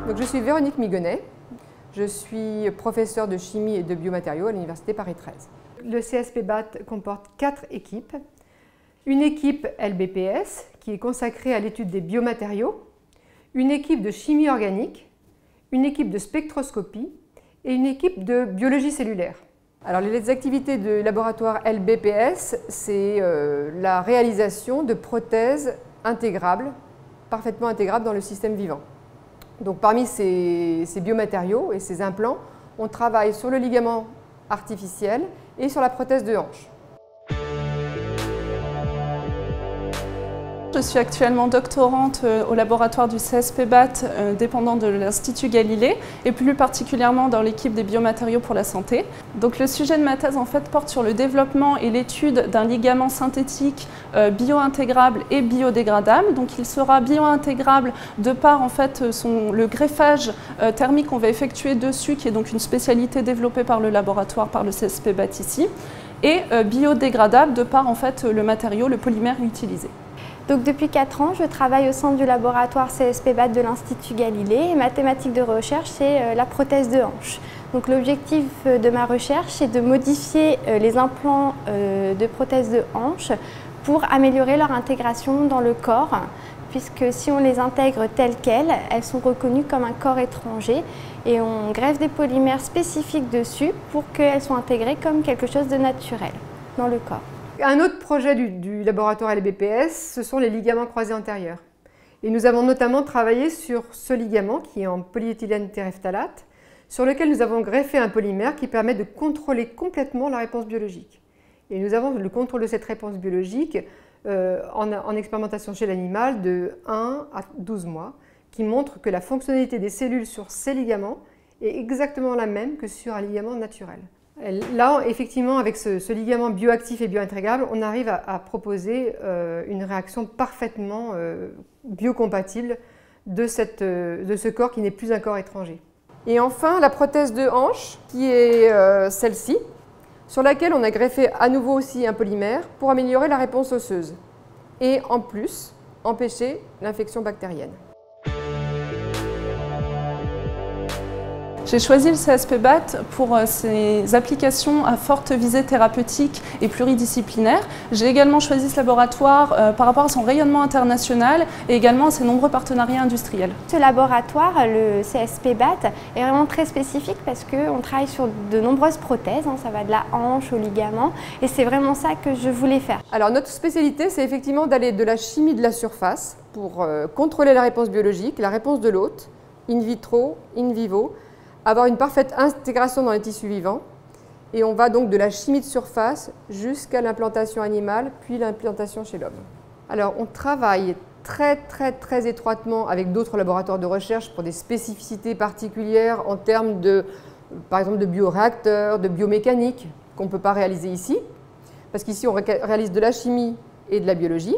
Donc, je suis Véronique Migonnet, je suis professeure de chimie et de biomatériaux à l'Université Paris 13. Le CSP-BAT comporte 4 équipes. Une équipe LBPS qui est consacrée à l'étude des biomatériaux, une équipe de chimie organique, une équipe de spectroscopie et une équipe de biologie cellulaire. Alors, les activités du laboratoire LBPS, c'est la réalisation de prothèses intégrables, parfaitement intégrables dans le système vivant. Donc, parmi ces biomatériaux et ces implants, on travaille sur le ligament artificiel et sur la prothèse de hanche. Je suis actuellement doctorante au laboratoire du CSP-BAT dépendant de l'Institut Galilée et plus particulièrement dans l'équipe des biomatériaux pour la santé. Donc le sujet de ma thèse en fait porte sur le développement et l'étude d'un ligament synthétique bio-intégrable et biodégradable. Donc il sera bio-intégrable de par en fait le greffage thermique qu'on va effectuer dessus, qui est donc une spécialité développée par le laboratoire, par le CSP-BAT ici, et biodégradable de par en fait le matériau, le polymère utilisé. Donc depuis 4 ans, je travaille au sein du laboratoire CSP-BAT de l'Institut Galilée et ma thématique de recherche, c'est la prothèse de hanche. Donc l'objectif de ma recherche est de modifier les implants de prothèse de hanche pour améliorer leur intégration dans le corps, puisque si on les intègre telles quelles, elles sont reconnues comme un corps étranger et on greffe des polymères spécifiques dessus pour qu'elles soient intégrées comme quelque chose de naturel dans le corps. Un autre projet du laboratoire LBPS, ce sont les ligaments croisés antérieurs. Et nous avons notamment travaillé sur ce ligament qui est en polyéthylène terephthalate, sur lequel nous avons greffé un polymère qui permet de contrôler complètement la réponse biologique. Et nous avons le contrôle de cette réponse biologique en expérimentation chez l'animal de 1 à 12 mois, qui montre que la fonctionnalité des cellules sur ces ligaments est exactement la même que sur un ligament naturel. Là, effectivement, avec ce ligament bioactif et biointégrable, on arrive à proposer une réaction parfaitement biocompatible de ce corps qui n'est plus un corps étranger. Et enfin, la prothèse de hanche, qui est celle-ci, sur laquelle on a greffé à nouveau aussi un polymère pour améliorer la réponse osseuse et en plus empêcher l'infection bactérienne. J'ai choisi le CSP-BAT pour ses applications à forte visée thérapeutique et pluridisciplinaire. J'ai également choisi ce laboratoire par rapport à son rayonnement international et également à ses nombreux partenariats industriels. Ce laboratoire, le CSP-BAT, est vraiment très spécifique parce qu'on travaille sur de nombreuses prothèses, ça va de la hanche au ligament, et c'est vraiment ça que je voulais faire. Alors notre spécialité, c'est effectivement d'aller de la chimie de la surface pour contrôler la réponse biologique, la réponse de l'hôte, in vitro, in vivo, avoir une parfaite intégration dans les tissus vivants. Et on va donc de la chimie de surface jusqu'à l'implantation animale, puis l'implantation chez l'homme. Alors on travaille très étroitement avec d'autres laboratoires de recherche pour des spécificités particulières en termes de, par exemple, de bioréacteurs, de biomécanique, qu'on ne peut pas réaliser ici, parce qu'ici on réalise de la chimie et de la biologie.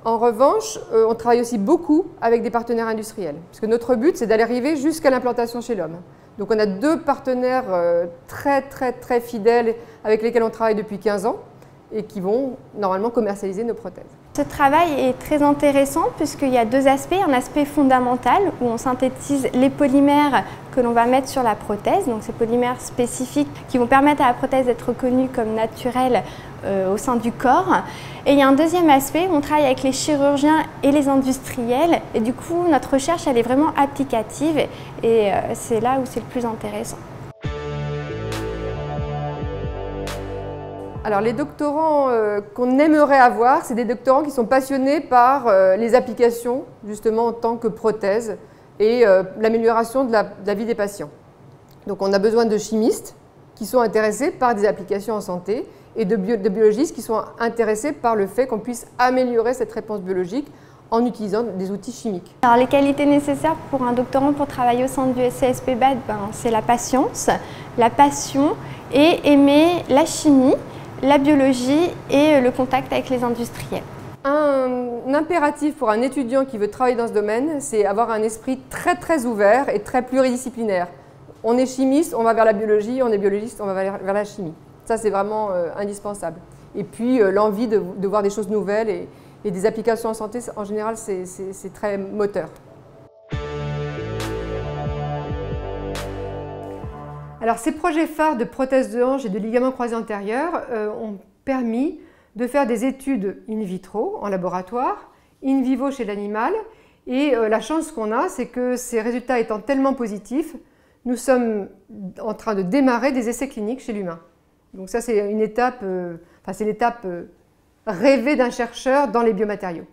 En revanche, on travaille aussi beaucoup avec des partenaires industriels, parce que notre but, c'est d'aller arriver jusqu'à l'implantation chez l'homme. Donc on a 2 partenaires très fidèles avec lesquels on travaille depuis 15 ans et qui vont normalement commercialiser nos prothèses. Ce travail est très intéressant puisqu'il y a 2 aspects. Un aspect fondamental où on synthétise les polymères que l'on va mettre sur la prothèse, donc ces polymères spécifiques qui vont permettre à la prothèse d'être reconnue comme naturelle au sein du corps. Et il y a un deuxième aspect où on travaille avec les chirurgiens et les industriels et du coup notre recherche elle est vraiment applicative et c'est là où c'est le plus intéressant. Alors les doctorants qu'on aimerait avoir, c'est des doctorants qui sont passionnés par les applications justement en tant que prothèse et l'amélioration de la vie des patients. Donc on a besoin de chimistes qui sont intéressés par des applications en santé et de biologistes qui sont intéressés par le fait qu'on puisse améliorer cette réponse biologique en utilisant des outils chimiques. Alors les qualités nécessaires pour un doctorant pour travailler au sein du CSP-BAT, c'est la patience, la passion et aimer la chimie, la biologie et le contact avec les industriels. Un impératif pour un étudiant qui veut travailler dans ce domaine, c'est avoir un esprit très ouvert et très pluridisciplinaire. On est chimiste, on va vers la biologie, on est biologiste, on va vers la chimie. Ça, c'est vraiment indispensable. Et puis, l'envie de voir des choses nouvelles et des applications en santé, en général, c'est très moteur. Alors ces projets phares de prothèse de hanche et de ligaments croisés antérieurs ont permis de faire des études in vitro en laboratoire, in vivo chez l'animal, et la chance qu'on a, c'est que ces résultats étant tellement positifs, nous sommes en train de démarrer des essais cliniques chez l'humain. Donc ça c'est une étape, c'est l'étape rêvée d'un chercheur dans les biomatériaux.